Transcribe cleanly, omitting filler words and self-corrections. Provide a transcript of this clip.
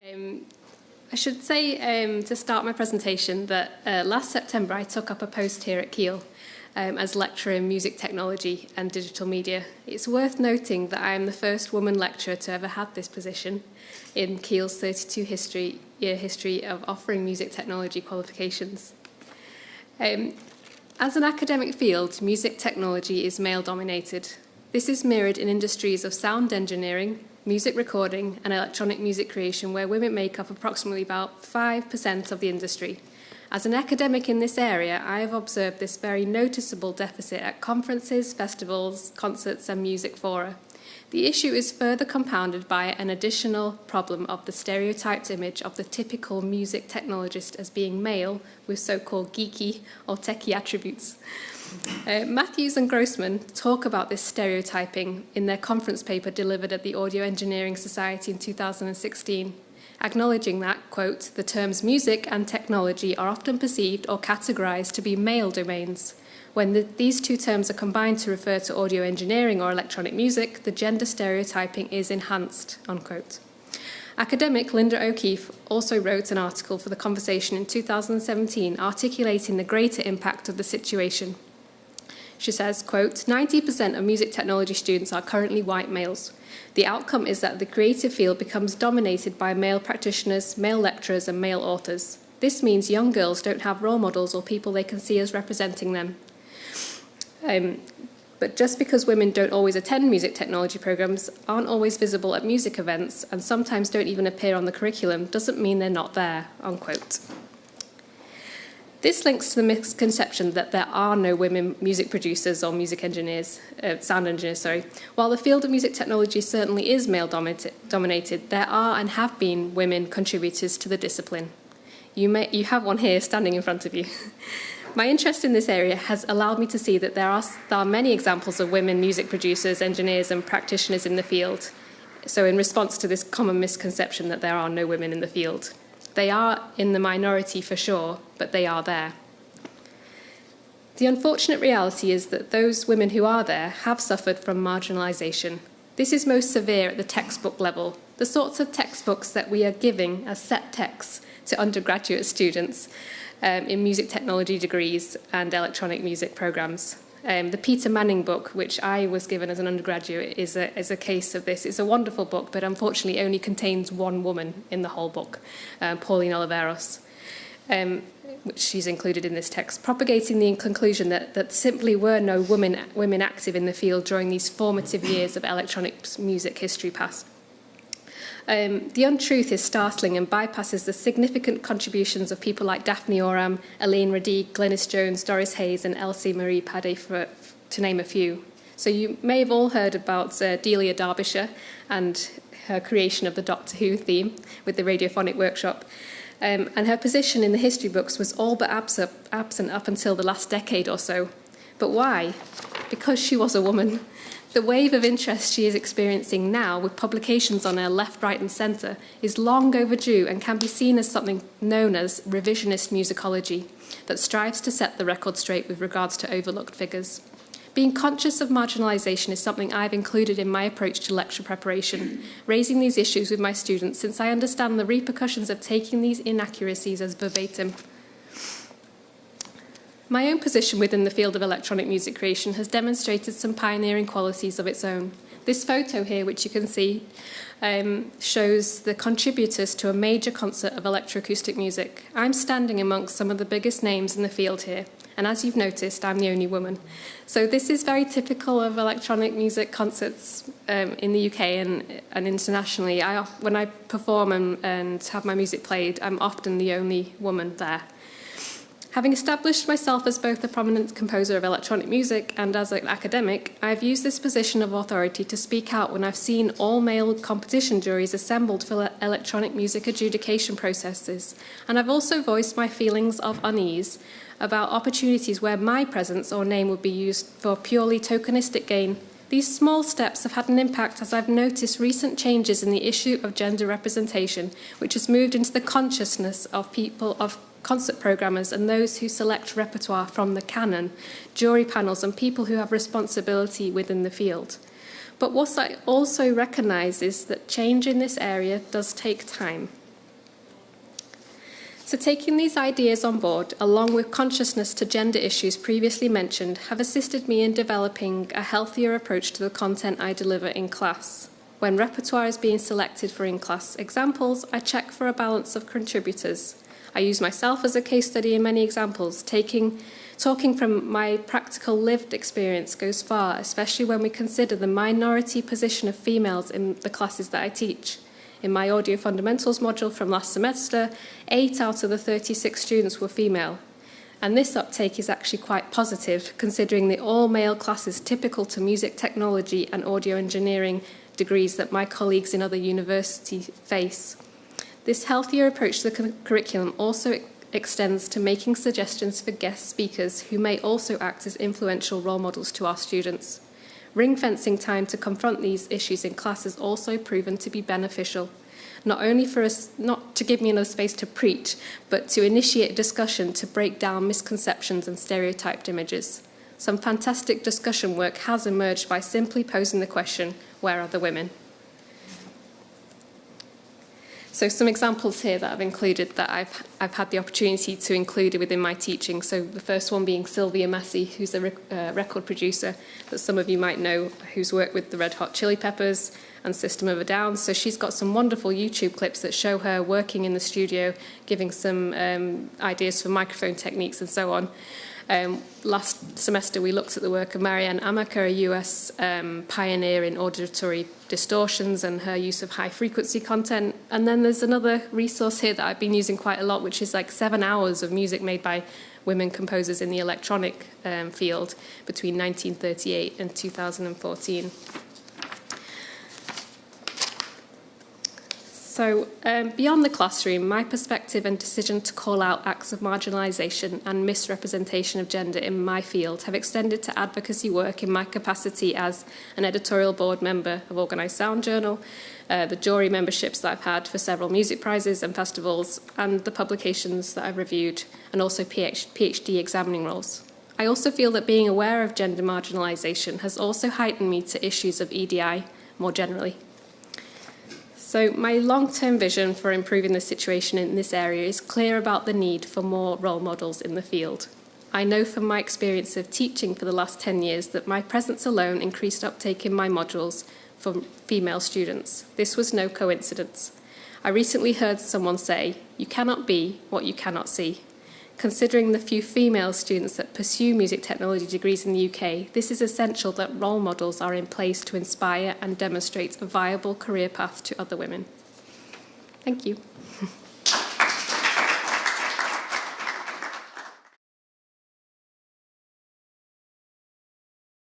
I should say to start my presentation that last September I took up a post here at Keele as lecturer in music technology and digital media. It's worth noting that I am the first woman lecturer to ever have this position in Keele's 32-year history of offering music technology qualifications. As an academic field, music technology is male-dominated. This is mirrored in industries of sound engineering, music recording, and electronic music creation, where women make up approximately about 5% of the industry. As an academic in this area, I have observed this very noticeable deficit at conferences, festivals, concerts, and music fora. The issue is further compounded by an additional problem of the stereotyped image of the typical music technologist as being male with so-called geeky or techie attributes. Matthews and Grossman talk about this stereotyping in their conference paper delivered at the Audio Engineering Society in 2016, acknowledging that, quote, the terms music and technology are often perceived or categorized to be male domains. When these two terms are combined to refer to audio engineering or electronic music, the gender stereotyping is enhanced, unquote. Academic Linda O'Keefe also wrote an article for The Conversation in 2017 articulating the greater impact of the situation. She says, quote, 90% of music technology students are currently white males. The outcome is that the creative field becomes dominated by male practitioners, male lecturers, and male authors. This means young girls don't have role models or people they can see as representing them. But just because women don't always attend music technology programs, aren't always visible at music events, and sometimes don't even appear on the curriculum, doesn't mean they're not there, unquote. This links to the misconception that there are no women music producers or music engineers, sound engineers, sorry. While the field of music technology certainly is male-dominated, there are and have been women contributors to the discipline. You have one here standing in front of you. My interest in this area has allowed me to see that there are many examples of women music producers, engineers, and practitioners in the field. So in response to this common misconception that there are no women in the field. They are in the minority for sure, but they are there. The unfortunate reality is that those women who are there have suffered from marginalisation. This is most severe at the textbook level, the sorts of textbooks that we are giving as set texts to undergraduate students in music technology degrees and electronic music programs. The Peter Manning book, which I was given as an undergraduate, is a case of this. It's a wonderful book, but unfortunately only contains one woman in the whole book, Pauline Oliveros, which she's included in this text, propagating the conclusion that simply were no women active in the field during these formative years of electronic music history past. The untruth is startling and bypasses the significant contributions of people like Daphne Oram, Elaine Radigue, Glynis Jones, Doris Hayes, and Elsie Marie Paddy, to name a few. So you may have all heard about Delia Derbyshire and her creation of the Doctor Who theme with the radiophonic workshop. And her position in the history books was all but absent up until the last decade or so. But why? Because she was a woman. The wave of interest she is experiencing now, with publications on her left, right, and centre, is long overdue and can be seen as something known as revisionist musicology that strives to set the record straight with regards to overlooked figures. Being conscious of marginalisation is something I've included in my approach to lecture preparation, raising these issues with my students since I understand the repercussions of taking these inaccuracies as verbatim. My own position within the field of electronic music creation has demonstrated some pioneering qualities of its own. This photo here, which you can see, shows the contributors to a major concert of electroacoustic music. I'm standing amongst some of the biggest names in the field here, and as you've noticed, I'm the only woman. So this is very typical of electronic music concerts in the UK and internationally. When I perform and have my music played, I'm often the only woman there. Having established myself as both a prominent composer of electronic music and as an academic, I've used this position of authority to speak out when I've seen all-male competition juries assembled for electronic music adjudication processes, and I've also voiced my feelings of unease about opportunities where my presence or name would be used for purely tokenistic gain. These small steps have had an impact as I've noticed recent changes in the issue of gender representation, which has moved into the consciousness of people, of concert programmers and those who select repertoire from the canon, jury panels and people who have responsibility within the field. But what I also recognise is that change in this area does take time. So taking these ideas on board, along with consciousness to gender issues previously mentioned, have assisted me in developing a healthier approach to the content I deliver in class. When repertoire is being selected for in-class examples, I check for a balance of contributors. I use myself as a case study in many examples. Talking from my practical lived experience goes far, especially when we consider the minority position of females in the classes that I teach. In my Audio Fundamentals module from last semester, 8 out of the 36 students were female. And this uptake is actually quite positive, considering the all-male classes typical to music technology and audio engineering degrees that my colleagues in other universities face. This healthier approach to the curriculum also extends to making suggestions for guest speakers who may also act as influential role models to our students. Ring-fencing time to confront these issues in class has also proven to be beneficial, not only for us not to give me another space to preach, but to initiate discussion to break down misconceptions and stereotyped images. Some fantastic discussion work has emerged by simply posing the question, where are the women? So some examples here that I've included that I've had the opportunity to include within my teaching. So the first one being Sylvia Massey, who's a record producer that some of you might know, who's worked with the Red Hot Chili Peppers and System of a Down. So she's got some wonderful YouTube clips that show her working in the studio, giving some ideas for microphone techniques and so on. Last semester we looked at the work of Marianne Amaker, a US pioneer in auditory distortions and her use of high frequency content. And then there's another resource here that I've been using quite a lot, which is like 7 hours of music made by women composers in the electronic field between 1938 and 2014. So beyond the classroom, my perspective and decision to call out acts of marginalisation and misrepresentation of gender in my field have extended to advocacy work in my capacity as an editorial board member of Organised Sound Journal, the jury memberships that I've had for several music prizes and festivals, and the publications that I've reviewed, and also PhD examining roles. I also feel that being aware of gender marginalisation has also heightened me to issues of EDI more generally. So my long-term vision for improving the situation in this area is clear about the need for more role models in the field. I know from my experience of teaching for the last 10 years that my presence alone increased uptake in my modules for female students. This was no coincidence. I recently heard someone say, "You cannot be what you cannot see." Considering the few female students that pursue music technology degrees in the UK, this is essential that role models are in place to inspire and demonstrate a viable career path to other women. Thank you.